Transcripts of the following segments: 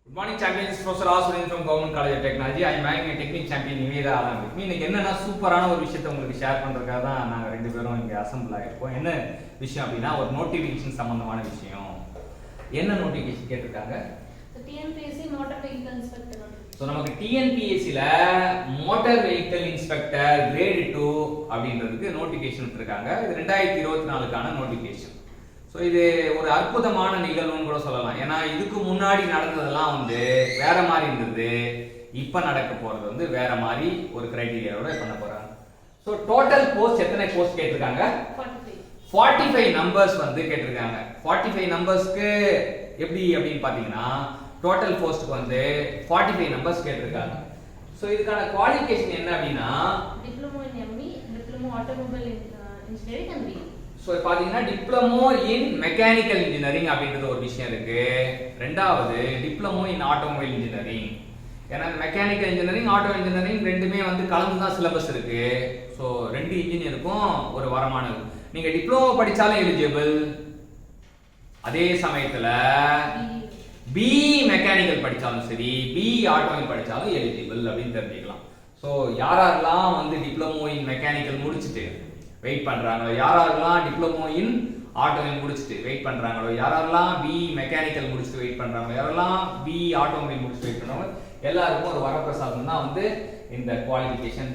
Good morning champions, Professor Aswin from Government College of Technology. I am having a technique champion Niveda Alan with me. இன்னைக்கு என்னன்னா சூப்பரான ஒரு விஷயத்தை உங்களுக்கு share பண்றதுக்காக தான் நாங்க ரெண்டு பேரும் இங்க அசெம்பிள் ஆயிருக்கோம். என்ன விஷயம் அப்படின்னா ஒரு நோட்டிஃபிகேஷன் சம்பந்தமான விஷயம். என்ன நோட்டிஃபிகேஷன் கேட்டிருக்காங்க? TNPSC motor vehicle inspector. So நமக்கு TNPSCல மோட்டார் வெஹிக்கிள் இன்ஸ்பெக்டர் கிரேட் 2 அப்படின்றதுக்கு நோட்டிஃபிகேஷன் விட்டுருக்காங்க. இது 2024க்கான நோட்டிஃபிகேஷன். ஸோ இது ஒரு அற்புதமான நிகழ்வுன்னு கூட சொல்லலாம். ஏன்னா இதுக்கு முன்னாடி நடந்ததெல்லாம் வேற மாதிரி இருந்தது. இப்போ நடக்க போறது வேற மாதிரி ஒரு கிரைட்டீரியாவோட பண்ண போறாங்க. ஸோ டோட்டல் போஸ்ட் எத்தனை போஸ்ட் கேட்டிருக்காங்க? 45 நம்பர்ஸ் கேட்டிருக்காங்க. 45 நம்பர்ஸ்க்கு எப்படி அப்படின்னு பாத்தீங்கன்னா டோட்டல் போஸ்ட்க்கு 45 நம்பர்ஸ் கேட்டிருக்காங்க. ஸோ இதுக்கான குவாலிஃபிகேஷன் என்ன அப்படின்னா diploma in ME, diploma automobile engineering and BE. So பார்த்தீங்கன்னா டிப்ளமோ இன் மெக்கானிக்கல் இன்ஜினியரிங் அப்படின்றது ஒரு விஷயம் இருக்கு. ரெண்டாவது டிப்ளமோ இன் ஆட்டோமொபைல் இன்ஜினியரிங். ஏன்னா மெக்கானிக்கல் இன்ஜினியரிங் ஆட்டோ இன்ஜினியரிங் ரெண்டுமே கலந்து தான் சிலபஸ் இருக்கு. ஸோ ரெண்டு இன்ஜினியருக்கும் ஒரு வரமானது. நீங்க டிப்ளமோ படிச்சாலும் எலிஜிபிள், அதே சமயத்துல பி மெக்கானிக்கல் படிச்சாலும் சரி, பி ஆட்டோமொபைல் படிச்சாலும் எலிஜிபிள் அப்படின்னு தெரிஞ்சுக்கலாம். ஸோ யாரெல்லாம் டிப்ளமோ இன் மெக்கானிக்கல் முடிச்சுட்டு வெயிட் பண்றாங்களோ, யாரெல்லாம் டிப்ளமோ இன் ஆட்டோமொபைல் முடிச்சுட்டு வெயிட் பண்றாங்களோ, யாரெல்லாம் பி மெக்கானிக்கல் முடிச்சுட்டு வெயிட் பண்றாங்களோ, யாரெல்லாம் பி ஆட்டோமொபைல் முடிச்சுட்டு வெயிட் பண்றாங்களோ எல்லாருக்கும் ஒரு வரப்பிரசாதம் தான் இந்த குவாலிஃபிகேஷன்.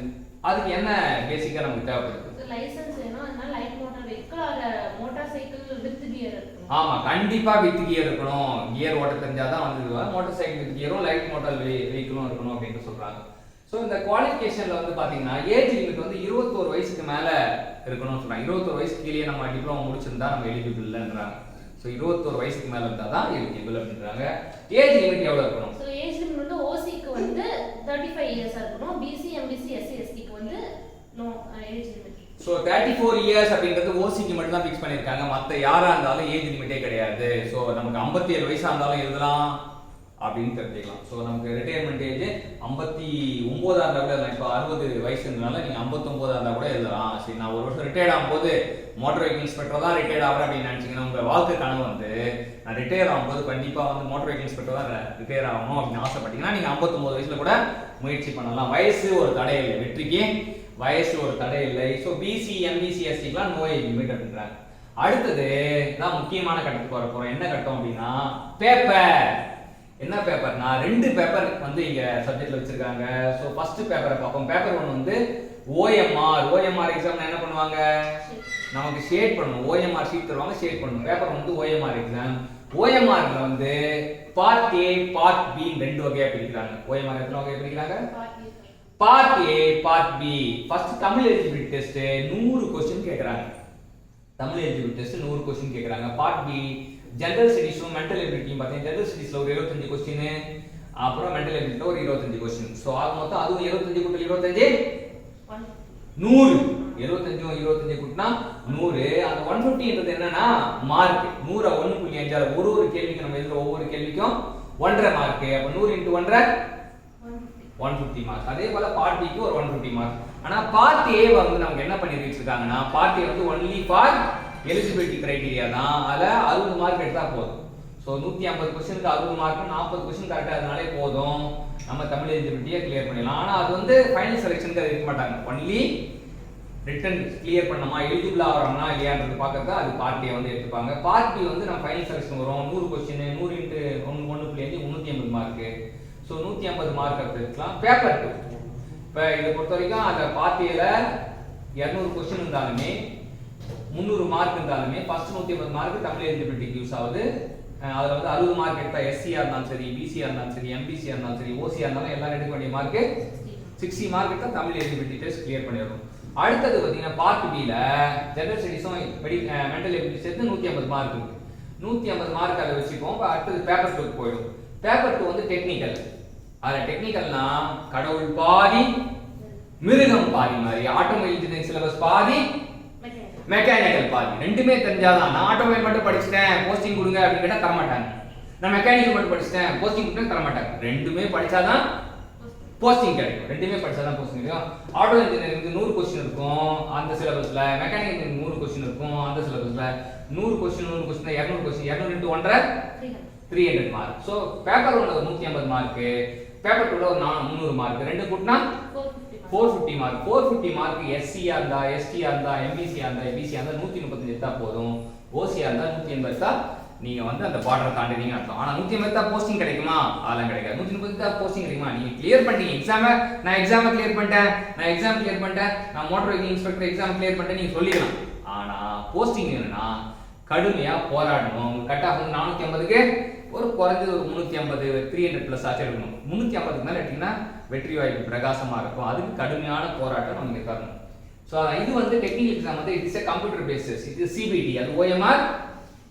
அதுக்கு என்ன பேசிக்கா நமக்கு தேவைப்படுது? லைசென்ஸ் வேணும். அதனால light motor vehicle or motorcycle with gear இருக்கணும். ஆமா, கண்டிப்பா வித் கியர் இருக்கணும். கியர் ஓட்ட தெரிஞ்சாதான் மோட்டார் சைக்கிள் வித் கியரும் லைட் மோட்டார் வெஹிக்கிளும் இருக்கணும் அப்படின்னு சொல்றாங்க. ஸோ இந்த குவாலிஃபிகேஷன்ல பாத்தீங்கன்னா ஏஜ் லிமிட் 21 வயசுக்கு மேல இருக்கணும்னு சொல்றாங்க. 21 வயசுக்கு கீழே நம்ம டிப்ளமோ முடிச்சிருந்தா நம்ம எலிஜிபிள் இல்லைன்றாங்க. ஸோ 21 வயசுக்கு மேல இருந்தா தான் எலிஜிபிள் அப்படின்றாங்க. ஏஜ் லிமிட் எவ்வளவு இருக்கணும்? ஸோ ஏஜ் லிமிட் ஓசிக்கு 35 இயர்ஸ் இருக்கணும். பிசி எம்பிசி எஸ்சி எஸ்டிக்கு no age limit. So 34 years அப்படின்றது ஓசிக்கு மட்டும் தான் ஃபிக்ஸ் பண்ணியிருக்காங்க. மற்ற யாரா இருந்தாலும் ஏஜ் லிமிட்டே கிடையாது. ஸோ நமக்கு 57 வயசா இருந்தாலும் எழுதலாம் அப்படின்னு தெரிஞ்சுக்கலாம். ஸோ நமக்கு ரிட்டையர்மெண்ட் ஏஜ் 59 இருந்தா கூட எழுதலாம். இப்போ 60 வயசுனால நீங்க 59 இருந்தா கூட எழுதலாம். சரி, நான் ஒரு வருஷம் ரிட்டையர்ட் ஆகும்போது மோட்டார் வெஹிக்கிள் இன்ஸ்பெக்டர் தான் ரிட்டையர்ட் ஆகிறேன் அப்படின்னு நினைச்சீங்கன்னா உங்க வாழ்க்கை கனவு நான் ரிட்டையர் ஆகும்போது கண்டிப்பா மோட்டார் வெஹிக்கிள் இன்ஸ்பெக்டர் தான் ரிட்டையர் ஆகணும் அப்படின்னு ஆசைப்பட்டீங்கன்னா நீங்க 59 வயசுல கூட முயற்சி பண்ணலாம். வயசு ஒரு தடை இல்லை, வெற்றிக்கு வயசு ஒரு தடை இல்லை. ஸோ பிசி எம்பிசி எஸ்டிக்குலாம் நோ ஏஜ் லிமிட் அப்படின்றாங்க. அடுத்தது தான் முக்கியமான கட்டத்துக்கு வர போறோம். என்ன கட்டம் அப்படின்னா பேப்பர். என்ன பேப்பர்னா 2 பேப்பர் இங்க சப்ஜெக்ட்ல வச்சிருக்காங்க. சோ ஃபர்ஸ்ட் பேப்பரை பார்ப்போம். Paper 1 OMR. ஓஎம்ஆர் எக்ஸாம்ல என்ன பண்ணுவாங்க? நமக்கு ஷேட் பண்ணணும். ஓஎம்ஆர் ஷீட் தருவாங்க, ஷேட் பண்ணணும். Paper OMR exam. ஓஎம்ஆர்ல பார்ட் ஏ பார்ட் பி ரெண்டு வகையா பிரிக்கிறாங்க. ஓஎம்ஆர் எத்தனை வகையா பிரிக்கிறாங்க? Part A part B. First Tamil eligibility test 100 question கேக்குறாங்க. தமிழ் எலிஜிபிலிட்டி டெஸ்ட் 100 क्वेश्चन கேக்குறாங்க. பார்ட் பி ஜெனரல் ஸ்டடீஸும் மென்டல் எபிலிட்டியும் பார்த்தீங்கன்னா ஜெனரல் ஸ்டடீஸ்ல ஒரு 25 क्वेश्चन, அப்புறம் மென்டல் எபிலிட்டில ஒரு 25 क्वेश्चन. சோ ஆக மொத்தம் அதுவும் 25 கூட்டல் 25 100. 75 25 கூட்டினா 100. அந்த 150ன்றது என்னன்னா மார்க். 100 1.5 ஒரு கேள்விக்கு நம்ம எழுதுற ஒவ்வொரு கேள்விக்கும் 1.5 மார்க். அப்ப 100 * 1.5 150 மார்க். அதே போல பார்ட் பிக்கு ஒரு 150 மார்க். ஆனா பார்ட் ஏ நமக்கு என்ன பண்ணி வச்சிருக்காங்கன்னா part A only for eligibility criteria தான். அதுல 60 மார்க் எடுத்தா போதும். சோ 150 क्वेश्चनக்கு 60 மார்க், 40 क्वेश्चन கரெக்ட்டா இருந்தாலே போதும். நம்ம தமிழ் எலிஜிபிலிட்டியை கிளியர் பண்ணிடலாம். ஆனா அது ஃபைனல் செலக்ஷனுக்கு அது இருக்க மாட்டாங்க. ஒன்லி ரிட்டன் கிளியர் பண்ணமா எலிஜிபிள் ஆவறோம்னா இல்லையான்றது பார்க்கறதா அது பார்ட் ஏ எடுத்துப்பாங்க. பார்ட் பி நம்ம ஃபைனல் செலக்ஷன் வரும். 100 क्वेश्चन 100 * 1.5 350 மார்க். சோ 150 மார்க் எடுத்துக்கலாம். பேப்பர் 2 இப்ப இத பொறுத்த வரைக்கும் அந்த பார்ட் ஏல 200 क्वेश्चन இருந்தாலுமே 300 மார்க் இருந்தாலுமே ஃபர்ஸ்ட் 150 மார்க் தமிழ் எலிஜிபிலிட்டிக்கு யூஸ் ஆகுது. அதுல 60 மார்க் எடுத்தா எஸ்சியா இருந்தாலும் சரி, பிசியா இருந்தாலும் சரி, எம்பிசியா இருந்தாலும் சரி, ஓசியா இருந்தாலும் எல்லாம் எடுக்க வேண்டிய மார்க் 60 மார்க் எடுத்தா தமிழ் எலிஜிபிலிட்டி டெஸ்ட் கிளியர் பண்ணிடணும். அடுத்தது பாத்தீங்கன்னா பார்ட் பி ல ஜெனரல் ஸ்டடீஸும் மென்டல் எபிலிட்டி சேர்த்து 150 மார்க் இருக்கு. 150 மார்க் அதை வச்சுப்போம். அடுத்தது பேப்பர் 2 போயிடும். Paper 2 technical. அதுல டெக்னிக்கல்னா கடவுள் பாதி மிருகம் பாதி மாதிரி. ஆட்டோமொபைல் இன்ஜினியரிங் சிலபஸ் பாதி, மெக்கானிக்கல் பாதி. ரெண்டுமே தெரிஞ்சாதான். நான் ஆட்டோமொபைல் மட்டும் படிச்சிட்டேன் போஸ்டிங் கொடுங்க அப்படின்னு கேட்டா தர மாட்டாங்க. நான் மெக்கானிக்கல் மட்டும் படிச்சிட்டேன் போஸ்டிங் கொடுங்க தர மாட்டாங்க. ரெண்டுமே படிச்சாதான் போஸ்டிங் கிடைக்கும். ரெண்டுமே படிச்சாதான் போஸ்டிங் கிடைக்கும். ஆட்டோ இன்ஜினியரிங் 100 क्वेश्चन இருக்கும் அந்த சிலபஸ்ல. மெக்கானிக்கல் இன்ஜினியரிங் 100 क्वेश्चन இருக்கும் அந்த சிலபஸ்ல. 100 question 200 question 200 * 1.5 300 mark. So paper 1 ஒரு 150 மார்க், பேப்பர் 2 ஒரு 300 மார்க், ரெண்டு கூட்டினா 450 மார்க். 450 மார்க் எஸ்சியா இருந்தா, எஸ்டியா இருந்தா, எம்பிசியா இருந்தா, எபிசியா இருந்தா 135 எடுத்தா போதும். ஓசியா இருந்தா 180 எடுத்தா நீங்க வந்து அந்த பார்டர் தாண்டினீங்க அர்த்தம். ஆனா 180 எடுத்தா போஸ்டிங் கிடைக்குமா? அதெல்லாம் கிடைக்காது. 130 எடுத்தா போஸ்டிங் கிடைக்குமா? நீங்க கிளியர் பண்ணிட்டீங்க எக்ஸாமை, நான் எக்ஸாம் கிளியர் பண்ணிட்டேன், நான் motor vehicle inspector exam clear பண்ணிட்டேன் நீங்க சொல்லிடலாம். ஆனா போஸ்டிங் என்னன்னா கடுமையா போராடணும். உங்க கட் ஆஃப் வந்து 450க்கு ஒரு குறைஞ்சது ஒரு 350 300 பிளஸ் ஆச்சு இருக்கணும். 350க்கு மேல எடுத்தீங்கன்னா வெற்றி வாய்ப்பு பிரகாசமா இருக்கும். அதுக்கு கடுமையான போராட்டம் நம்ம இருக்கணும். ஸோ இது வந்து டெக்னிக்கல் எக்ஸாம் வந்து இட்ஸ் எ கம்ப்யூட்டர் பேசிஸ். இது சிபிடி, அது ஓஎம்ஆர்,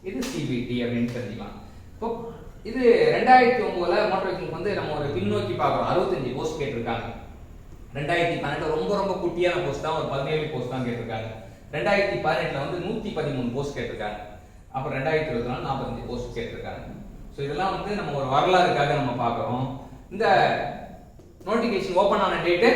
இது சிபிடி அப்படின்னு தெரிஞ்சுக்கலாம். இப்போ இது 2009ல மோட்டார் வெஹிக்கிள் வந்து நம்ம ஒரு பின்னோக்கி பார்க்குறோம். 65 போஸ்ட் கேட்டிருக்காங்க. 2018 ரொம்ப ரொம்ப குட்டியான போஸ்ட் தான், ஒரு 17 போஸ்ட் தான் கேட்டிருக்காங்க. 2018ல வந்து 113 போஸ்ட் கேட்டிருக்காங்க. அப்புறம் 2024 45 போஸ்ட் கேட்டிருக்காங்க. ஸோ இதெல்லாம் வந்து நம்ம ஒரு வரலாறுக்காக நம்ம பார்க்குறோம். இந்த நோட்டிஃபிகேஷன் ஓபன் ஆன டேட்டு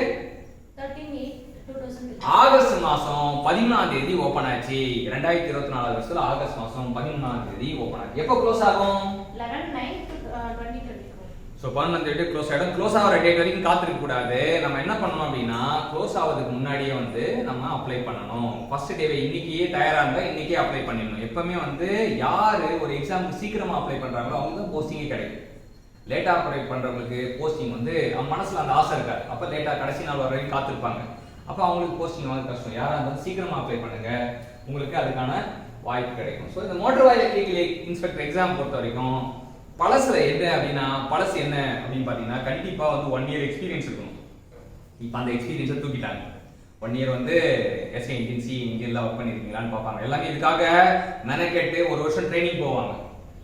13/8/2000. ஆகஸ்ட் மாசம் 11ஆம் தேதி ஓபன் ஆச்சு. 2024 வருஷத்துல ஆகஸ்ட் மாசம் 11ஆம் தேதி ஓபன் ஆச்சு. எப்போ க்ளோஸ் ஆகும்? 11/9/2024. ஸோ 11 டேட்டு க்ளோஸ் ஆகிடும். க்ளோஸ் ஆகிற டேட் வரைக்கும் காத்திருக்க கூடாது. நம்ம என்ன பண்ணணும் அப்படின்னா க்ளோஸ் ஆகிறதுக்கு முன்னாடியே வந்து நம்ம அப்ளை பண்ணணும். ஃபர்ஸ்ட் டேவே இன்னைக்கே தயாரா இருந்தா இன்னைக்கே அப்ளை பண்ணிடணும். எப்பவுமே வந்து யாரு ஒரு எக்ஸாமுக்கு சீக்கிரமா அப்ளை பண்றாங்களோ அவங்க தான் போஸ்டிங்கே கிடைக்கும். லேட்டா அப்ளை பண்றவங்களுக்கு போஸ்டிங் வந்து அவங்க மனசுல அந்த ஆசை இருக்காது. அப்ப லேட்டா கடைசி நாள் வரைக்கும் காத்திருப்பாங்க. அப்ப அவங்களுக்கு போஸ்டிங் வந்து கஷ்டம். யாரா இருந்தாலும் சீக்கிரமா அப்ளை பண்ணுங்க, உங்களுக்கு அதுக்கான வாய்ப்பு கிடைக்கும். ஸோ இந்த மோட்டார் வெஹிக்கிள் இன்ஸ்பெக்டர் எக்ஸாம் பொறுத்த வரைக்கும் பழசுல என்ன அப்படின்னா, பழசு என்ன அப்படின்னு பாத்தீங்கன்னா கண்டிப்பா வந்து 1 இயர் எக்ஸ்பீரியன்ஸ் இருக்கணும். இப்ப அந்த எக்ஸ்பீரியன்ஸை தூக்கிட்டாங்க. 1 இயர் வந்து எஸ்ஐ ஏஜென்சி இங்கெல்லாம் ஒர்க் பண்ணிருக்கீங்களான்னு பார்ப்பாங்க. எல்லாமே இதுக்காக மெனக்கெட்டு ஒரு வருஷம் ட்ரைனிங் போவாங்க.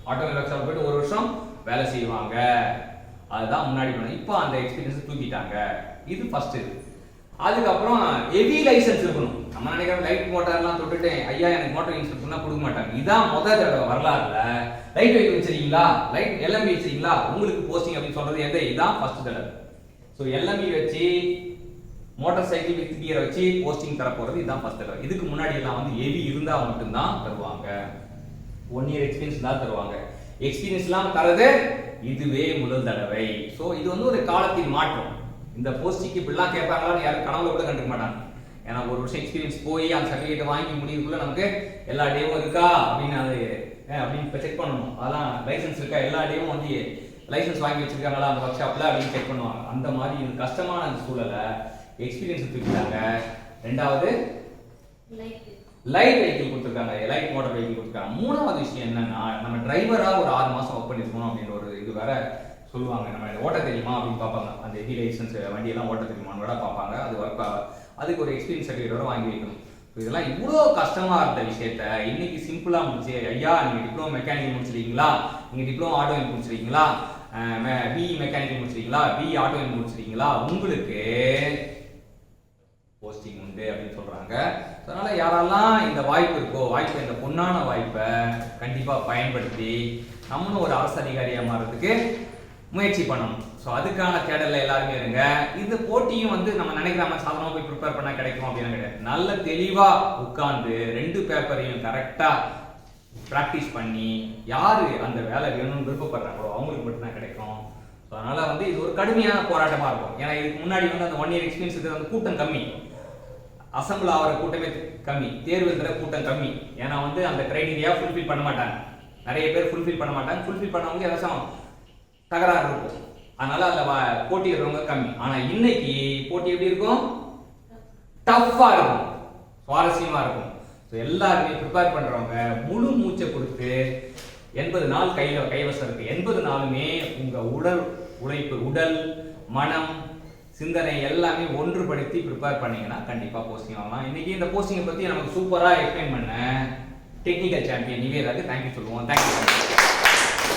ஆட்டோமொபைல் ஒர்க் ஷாப் போயிட்டு ஒரு வருஷம் வேலை செய்வாங்க. அதுதான் முன்னாடி பண்ணணும். இப்போ அந்த எக்ஸ்பீரியன்ஸ் தூக்கிட்டாங்க. இது ஃபர்ஸ்ட். அதுக்கப்புறம் ஹெவி லைசன்ஸ் இருக்கணும். நம்ம நினைக்கிற லைட் மோட்டார்லாம் தொட்டுட்டு ஐயா எனக்கு மோட்டார் இன்ஸ்பெக்டர்லாம் கொடுக்க மாட்டாங்க. இதான் முதல் தடவை வரலாறுல லைட் வெஹிக்கிள் வச்சிருக்கீங்களா, லைட் எல்எம்பி வச்சிருக்கீங்களா, உங்களுக்கு போஸ்டிங் அப்படின்னு சொல்றது எது? இதான் ஃபர்ஸ்ட் தடவை. ஸோ எல்எம்பி வச்சு மோட்டார் சைக்கிள் வித் கியரை வச்சு போஸ்டிங் தர போறது இதுதான் ஃபர்ஸ்ட் தடவை. இதுக்கு முன்னாடி எல்லாம் வந்து ஹெவி இருந்தா மட்டும்தான் தருவாங்க. 1 இயர் எக்ஸ்பீரியன்ஸ் தான் தருவாங்க. எக்ஸ்பீரியன்ஸ் எல்லாம் தரது இதுவே முதல் தடவை. ஸோ இது வந்து ஒரு காலத்தின் மாற்றம். இந்த போஸ்டிங்க்கு இப்படிலாம் கேட்பாங்களான்னு யாரும் கனவுல கூட கண்டுக்க மாட்டாங்க. ஏன்னா ஒரு வருஷம் எக்ஸ்பீரியன்ஸ் போய் அந்த சர்டிஃபிகேட் வாங்கி முடியுதுக்குள்ள நமக்கு எல்லா டேவும் இருக்கா அப்படின்னு அது அப்படின்னு இப்போ செக் பண்ணணும். அதெல்லாம் லைசன்ஸ் இருக்கா, எல்லா டேவும் வந்து லைசன்ஸ் வாங்கி வச்சிருக்காங்களா அந்த ஒர்க் ஷாப்ல அப்படின்னு செக் பண்ணுவாங்க. அந்த மாதிரி கஷ்டமான அந்த சூழலை எக்ஸ்பீரியன்ஸ் தூக்கிட்டாங்க. ரெண்டாவது லைட் வெஹிக்கிள் கொடுத்துருக்காங்க, லைட் மோட்டார் வெஹிக்கிள் கொடுத்துருக்காங்க. மூணாவது விஷயம் என்னன்னா நம்ம டிரைவரா ஒரு 6 மாசம் ஒர்க் பண்ணிருக்கணும் அப்படின்ற ஒரு இது வேற சொல்லுவாங்க. நம்ம ஓட்ட தெரியுமா அப்படின்னு பார்ப்பாங்க. அந்த ஹெவி லைசன்ஸ் வண்டியெல்லாம் ஓட்ட தெரியுமான்னு கூட பார்ப்பாங்க. அது ஒர்க் அதுக்கு ஒரு எக்ஸ்பீரியன்ஸ் சர்டிஃபிகேட் வாங்கி வைக்கணும். இதெல்லாம் இவ்வளோ கஷ்டமா இருந்த விஷயத்த இன்னைக்கு சிம்பிளா முடிச்சு, ஐயா நீங்க டிப்ளமோ மெக்கானிக்கல் முடிச்சிருக்கீங்களா, நீங்க டிப்ளமோ ஆட்டோமொபைல் முடிச்சிருக்கீங்களா, பிஇ மெக்கானிக்கல் முடிச்சிருக்கீங்களா, பிஇ ஆட்டோமொபைல் முடிச்சிருக்கீங்களா, உங்களுக்கு போஸ்டிங் உண்டு அப்படின்னு சொல்றாங்க. அதனால யாரெல்லாம் இந்த வாய்ப்பு இருக்கோ, இந்த பொன்னான வாய்ப்பை கண்டிப்பா பயன்படுத்தி நம்மளும் ஒரு அரசு அதிகாரியா மாறதுக்கு முயற்சி பண்ணணும். ஸோ அதுக்கான தேடல்ல எல்லாருமே இருங்க. இந்த போட்டியும் வந்து நம்ம நினைக்கிற மாதிரி சாதாரணமா போய் ப்ரிப்பேர் பண்ணா கிடைக்கும் அப்படின்னு கிடையாது. நல்ல தெளிவா உட்கார்ந்து 2 பேப்பரையும் கரெக்டா பிராக்டிஸ் பண்ணி யாரு அந்த வேலை வேணும்னு விருப்பப்படுறாங்களோ அவங்களுக்கு மட்டும்தான் கிடைக்கும். ஸோ அதனால வந்து இது ஒரு கடுமையான போராட்டமா இருக்கும். ஏன்னா இதுக்கு முன்னாடி வந்து அந்த 1 இயர் எக்ஸ்பீரியன்ஸ் இது வந்து கூட்டம் கம்மி, அசம்பிள் ஆகிற கூட்டமே கம்மி, தேர்வு எழுதுற கூட்டம் கம்மி. ஏன்னா வந்து அந்த கிரைட்டீரியா ஃபுல்ஃபில் பண்ண மாட்டாங்க. நிறைய பேர் ஃபுல்ஃபில் பண்ண மாட்டாங்க. ஃபுல்ஃபில் பண்ணவங்க ஏதாச்சும் தகராறு இருக்கும். அதனால அந்த போட்டியிடுறவங்க கம்மி. ஆனா இன்னைக்கு போட்டி எப்படி இருக்கும்? டஃப்பா இருக்கும், சுவாரஸ்யமா இருக்கும். எல்லாருமே ப்ரிப்பேர் பண்றவங்க முழு மூச்சை கொடுத்து 80 நாள் கைவசம் இருக்கு. 80 நாளுமே உங்க உடல் உழைப்பு, உடல் மனம் சிந்தனை எல்லாமே ஒன்றுபடுத்தி ப்ரிப்பேர் பண்ணீங்கன்னா கண்டிப்பா போஸ்டிங் ஆகலாம். இன்னைக்கு இந்த போஸ்டிங்கை பத்தி நமக்கு சூப்பரா எக்ஸ்பிளைன் பண்ண டெக்னிக்கல் சாம்பியன் நிவேதாக்கு தேங்க்யூ சொல்லுவோம். தேங்க்யூ.